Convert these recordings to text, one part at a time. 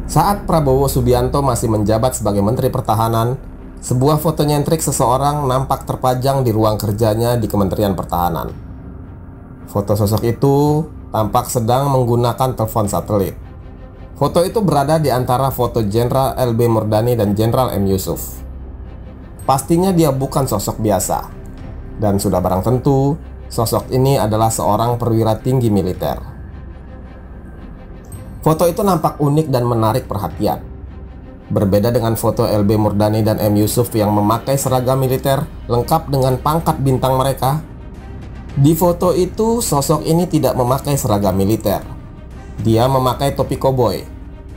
Saat Prabowo Subianto masih menjabat sebagai Menteri Pertahanan, sebuah foto nyentrik seseorang nampak terpajang di ruang kerjanya di Kementerian Pertahanan. Foto sosok itu tampak sedang menggunakan telepon satelit. Foto itu berada di antara foto Jenderal LB Murdani dan Jenderal M. Yusuf. Pastinya dia bukan sosok biasa, dan sudah barang tentu sosok ini adalah seorang perwira tinggi militer. Foto itu nampak unik dan menarik perhatian. Berbeda dengan foto LB Murdani dan M. Yusuf yang memakai seragam militer lengkap dengan pangkat bintang mereka, di foto itu sosok ini tidak memakai seragam militer. Dia memakai topi koboi,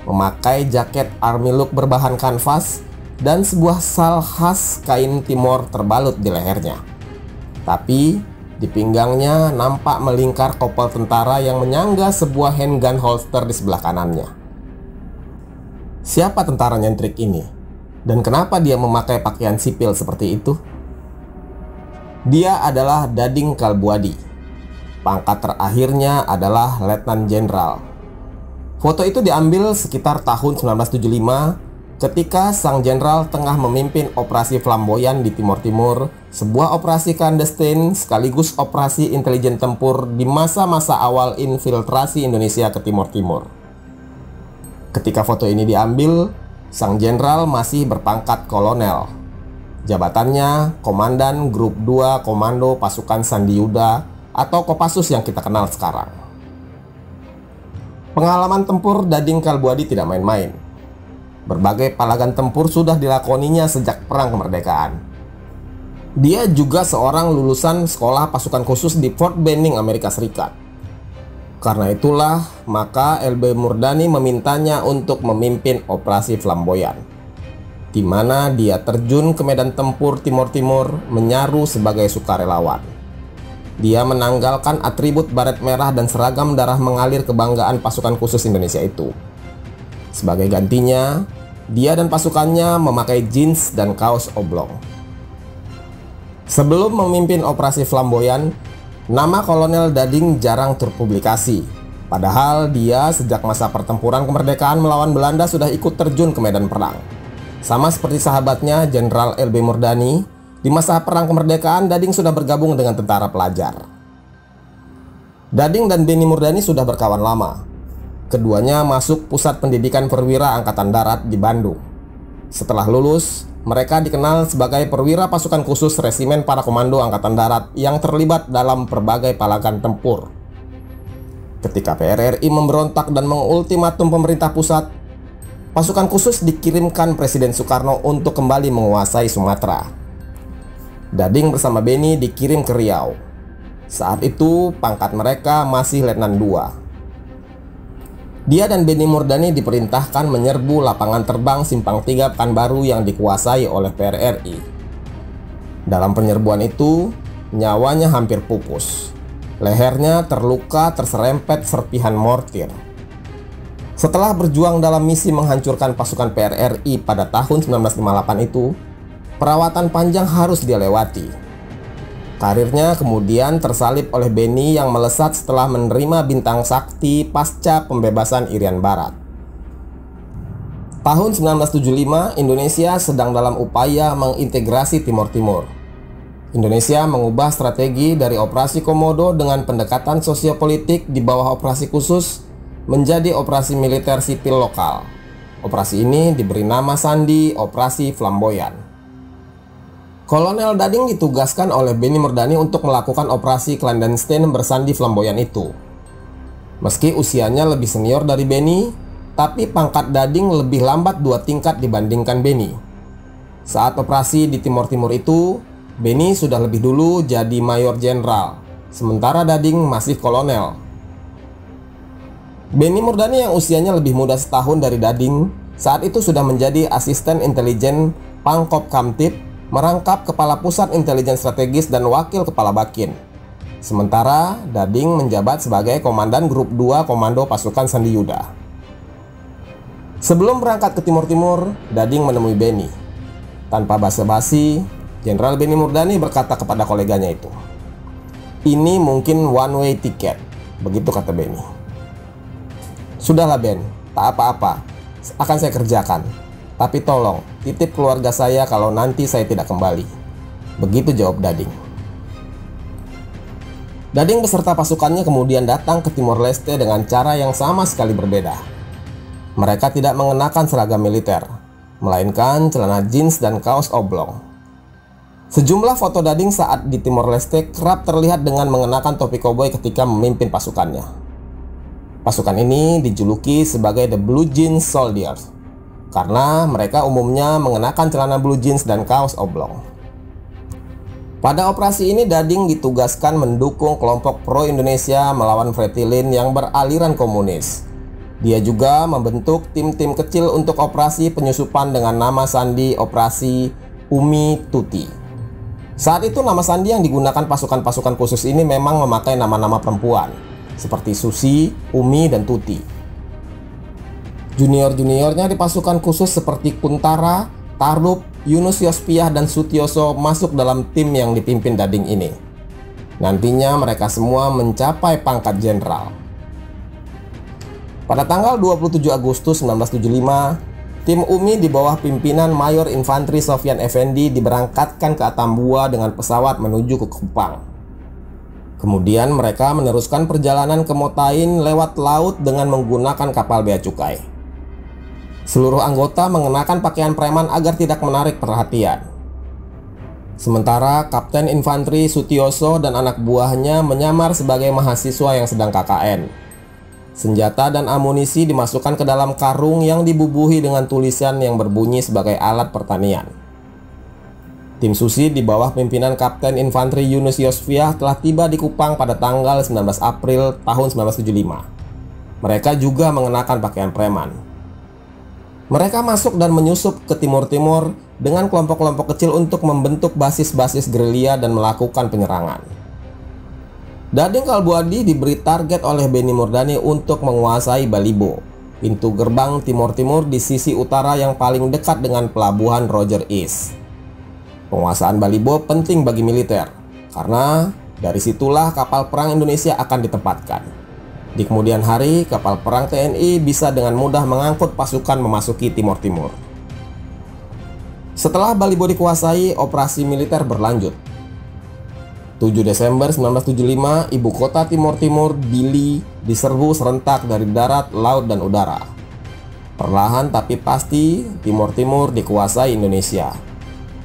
memakai jaket army look berbahan kanvas, dan sebuah sal khas kain timur terbalut di lehernya. Tapi di pinggangnya nampak melingkar kopel tentara yang menyangga sebuah handgun holster di sebelah kanannya. Siapa tentara nyentrik ini? Dan kenapa dia memakai pakaian sipil seperti itu? Dia adalah Dading Kalbuadi. Pangkat terakhirnya adalah Letnan Jenderal. Foto itu diambil sekitar tahun 1975 ketika sang jenderal tengah memimpin operasi Flamboyan di Timur Timur, sebuah operasi clandestine sekaligus operasi intelijen tempur di masa-masa awal infiltrasi Indonesia ke Timur Timur. Ketika foto ini diambil, sang jenderal masih berpangkat kolonel. Jabatannya Komandan Grup 2 Komando Pasukan Sandi Yuda atau Kopassus yang kita kenal sekarang. Pengalaman tempur Dading Kalbuadi tidak main-main. Berbagai palagan tempur sudah dilakoninya sejak Perang Kemerdekaan. Dia juga seorang lulusan sekolah pasukan khusus di Fort Benning, Amerika Serikat. Karena itulah, maka LB Murdani memintanya untuk memimpin operasi Flamboyan, di mana dia terjun ke medan tempur Timur Timur menyaru sebagai sukarelawan. Dia menanggalkan atribut baret merah dan seragam darah mengalir kebanggaan pasukan khusus Indonesia itu. Sebagai gantinya, dia dan pasukannya memakai jeans dan kaos oblong. Sebelum memimpin operasi Flamboyan, nama Kolonel Dading jarang terpublikasi. Padahal dia sejak masa pertempuran kemerdekaan melawan Belanda sudah ikut terjun ke medan perang. Sama seperti sahabatnya Jenderal LB Murdani, di masa Perang Kemerdekaan Dading sudah bergabung dengan tentara pelajar. Dading dan Benny Murdani sudah berkawan lama. Keduanya masuk Pusat Pendidikan Perwira Angkatan Darat di Bandung. Setelah lulus, mereka dikenal sebagai perwira pasukan khusus Resimen Para Komando Angkatan Darat yang terlibat dalam berbagai palagan tempur. Ketika PRRI memberontak dan mengultimatum pemerintah pusat, pasukan khusus dikirimkan Presiden Soekarno untuk kembali menguasai Sumatera. Dading bersama Benny dikirim ke Riau. Saat itu pangkat mereka masih Letnan 2. Dia dan Benny Murdani diperintahkan menyerbu lapangan terbang Simpang 3 Pekanbaru yang dikuasai oleh PRRI. Dalam penyerbuan itu, nyawanya hampir pupus. Lehernya terluka terserempet serpihan mortir. Setelah berjuang dalam misi menghancurkan pasukan PRRI pada tahun 1958 itu, perawatan panjang harus dia lewati. Karirnya kemudian tersalib oleh Benny yang melesat setelah menerima bintang sakti pasca pembebasan Irian Barat. Tahun 1975, Indonesia sedang dalam upaya mengintegrasi Timur Timur. Indonesia mengubah strategi dari operasi Komodo dengan pendekatan sosiopolitik di bawah operasi khusus menjadi operasi militer sipil lokal. Operasi ini diberi nama sandi Operasi Flamboyan. Kolonel Dading ditugaskan oleh Benny Murdani untuk melakukan operasi clandestine bersandi Flamboyan itu. Meski usianya lebih senior dari Benny, tapi pangkat Dading lebih lambat 2 tingkat dibandingkan Benny. Saat operasi di Timur Timur itu, Benny sudah lebih dulu jadi mayor jenderal, sementara Dading masih kolonel. Benny Murdani yang usianya lebih muda setahun dari Dading, saat itu sudah menjadi asisten intelijen Pangkop Kamtib, merangkap Kepala Pusat Intelijen Strategis dan Wakil Kepala Bakin. Sementara Dading menjabat sebagai Komandan Grup 2 Komando Pasukan Sandi Yuda. Sebelum berangkat ke Timur Timur, Dading menemui Benny. Tanpa basa-basi, Jenderal Benny Murdani berkata kepada koleganya itu, "Ini mungkin one way ticket," begitu kata Benny. "Sudahlah Ben, tak apa-apa. akan saya kerjakan. Tapi tolong, titip keluarga saya kalau nanti saya tidak kembali." Begitu jawab Dading. Dading beserta pasukannya kemudian datang ke Timor Leste dengan cara yang sama sekali berbeda. Mereka tidak mengenakan seragam militer, melainkan celana jeans dan kaos oblong. Sejumlah foto Dading saat di Timor Leste kerap terlihat dengan mengenakan topi koboi ketika memimpin pasukannya. Pasukan ini dijuluki sebagai The Blue Jeans Soldiers karena mereka umumnya mengenakan celana blue jeans dan kaos oblong. Pada operasi ini Dading ditugaskan mendukung kelompok pro-Indonesia melawan Fretilin yang beraliran komunis. Dia juga membentuk tim-tim kecil untuk operasi penyusupan dengan nama sandi Operasi Umi Tuti. Saat itu nama sandi yang digunakan pasukan-pasukan khusus ini memang memakai nama-nama perempuan seperti Susi, Umi, dan Tuti. Junior-juniornya di pasukan khusus seperti Kuntara, Tarup, Yunus Yospiah, dan Sutioso masuk dalam tim yang dipimpin Dading ini. Nantinya mereka semua mencapai pangkat jenderal. Pada tanggal 27 Agustus 1975, tim Umi di bawah pimpinan Mayor Infanteri Sofyan Effendi diberangkatkan ke Atambua dengan pesawat menuju ke Kupang. Kemudian mereka meneruskan perjalanan ke Motain lewat laut dengan menggunakan kapal bea cukai. Seluruh anggota mengenakan pakaian preman agar tidak menarik perhatian. Sementara Kapten Infanteri Sutioso dan anak buahnya menyamar sebagai mahasiswa yang sedang KKN. Senjata dan amunisi dimasukkan ke dalam karung yang dibubuhi dengan tulisan yang berbunyi sebagai alat pertanian. Tim Susi di bawah pimpinan Kapten Infanteri Yunus Yospiah telah tiba di Kupang pada tanggal 19 April tahun 1975. Mereka juga mengenakan pakaian preman. Mereka masuk dan menyusup ke timur-timur dengan kelompok-kelompok kecil untuk membentuk basis-basis gerilya dan melakukan penyerangan. Dading Kalbuadi diberi target oleh Benny Murdani untuk menguasai Balibo, pintu gerbang timur-timur di sisi utara yang paling dekat dengan pelabuhan Roger East. Penguasaan Balibo penting bagi militer, karena dari situlah kapal perang Indonesia akan ditempatkan. Di kemudian hari, kapal perang TNI bisa dengan mudah mengangkut pasukan memasuki Timur Timur. Setelah Balibo dikuasai, operasi militer berlanjut. 7 Desember 1975, ibu kota Timur Timur, Dili, diserbu serentak dari darat, laut, dan udara. Perlahan tapi pasti, Timur Timur dikuasai Indonesia.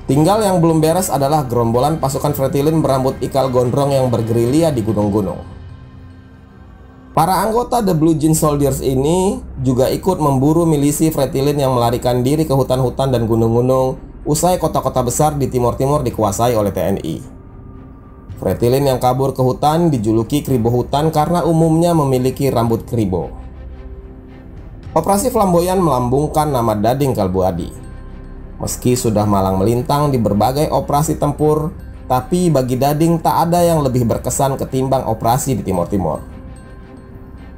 Tinggal yang belum beres adalah gerombolan pasukan Fretilin berambut ikal gondrong yang bergerilya di gunung-gunung. Para anggota The Blue Jeans Soldiers ini juga ikut memburu milisi Fretilin yang melarikan diri ke hutan-hutan dan gunung-gunung usai kota-kota besar di Timur Timur dikuasai oleh TNI. Fretilin yang kabur ke hutan dijuluki Kribo Hutan karena umumnya memiliki rambut kribo. Operasi Flamboyan melambungkan nama Dading Kalbuadi. Meski sudah malang melintang di berbagai operasi tempur, tapi bagi Dading tak ada yang lebih berkesan ketimbang operasi di Timur Timur.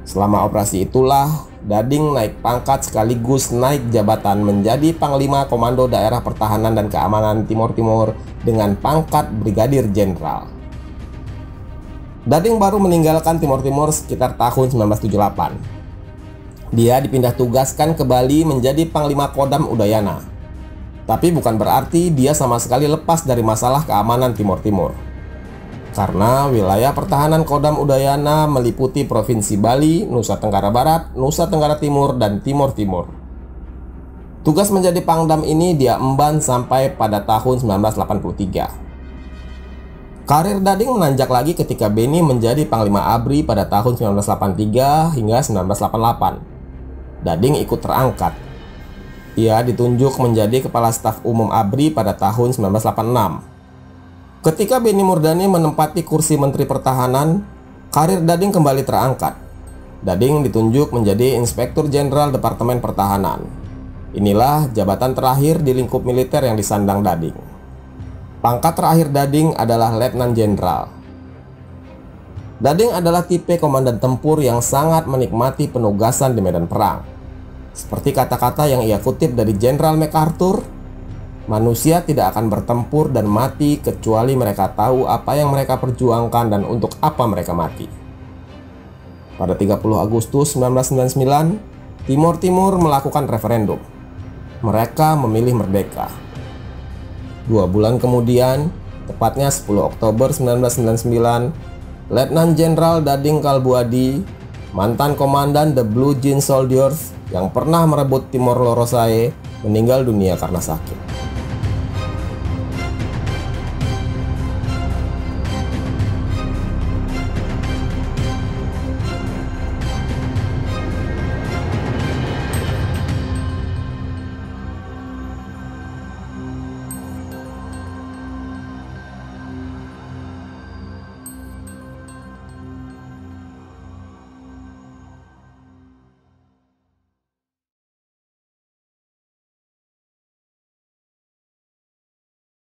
Selama operasi itulah, Dading naik pangkat sekaligus naik jabatan menjadi Panglima Komando Daerah Pertahanan dan Keamanan Timur Timur dengan pangkat Brigadir Jenderal. Dading baru meninggalkan Timur Timur sekitar tahun 1978. Dia dipindah tugaskan ke Bali menjadi Panglima Kodam Udayana. Tapi bukan berarti dia sama sekali lepas dari masalah keamanan Timur Timur. Karena wilayah pertahanan Kodam Udayana meliputi Provinsi Bali, Nusa Tenggara Barat, Nusa Tenggara Timur, dan Timur Timur. Tugas menjadi Pangdam ini dia emban sampai pada tahun 1983. Karir Dading menanjak lagi ketika Benny menjadi Panglima ABRI pada tahun 1983 hingga 1988. Dading ikut terangkat. Ia ditunjuk menjadi Kepala Staf Umum ABRI pada tahun 1986. Ketika Benny Murdani menempati kursi Menteri Pertahanan, karir Dading kembali terangkat. Dading ditunjuk menjadi Inspektur Jenderal Departemen Pertahanan. Inilah jabatan terakhir di lingkup militer yang disandang Dading. Pangkat terakhir Dading adalah Letnan Jenderal. Dading adalah tipe komandan tempur yang sangat menikmati penugasan di medan perang. Seperti kata-kata yang ia kutip dari Jenderal MacArthur, manusia tidak akan bertempur dan mati kecuali mereka tahu apa yang mereka perjuangkan dan untuk apa mereka mati. Pada 30 Agustus 1999, Timor Timur melakukan referendum. Mereka memilih merdeka. 2 bulan kemudian, tepatnya 10 Oktober 1999, Letnan Jenderal Dading Kalbuadi, mantan komandan The Blue Jean Soldiers yang pernah merebut Timor Lorosae, meninggal dunia karena sakit.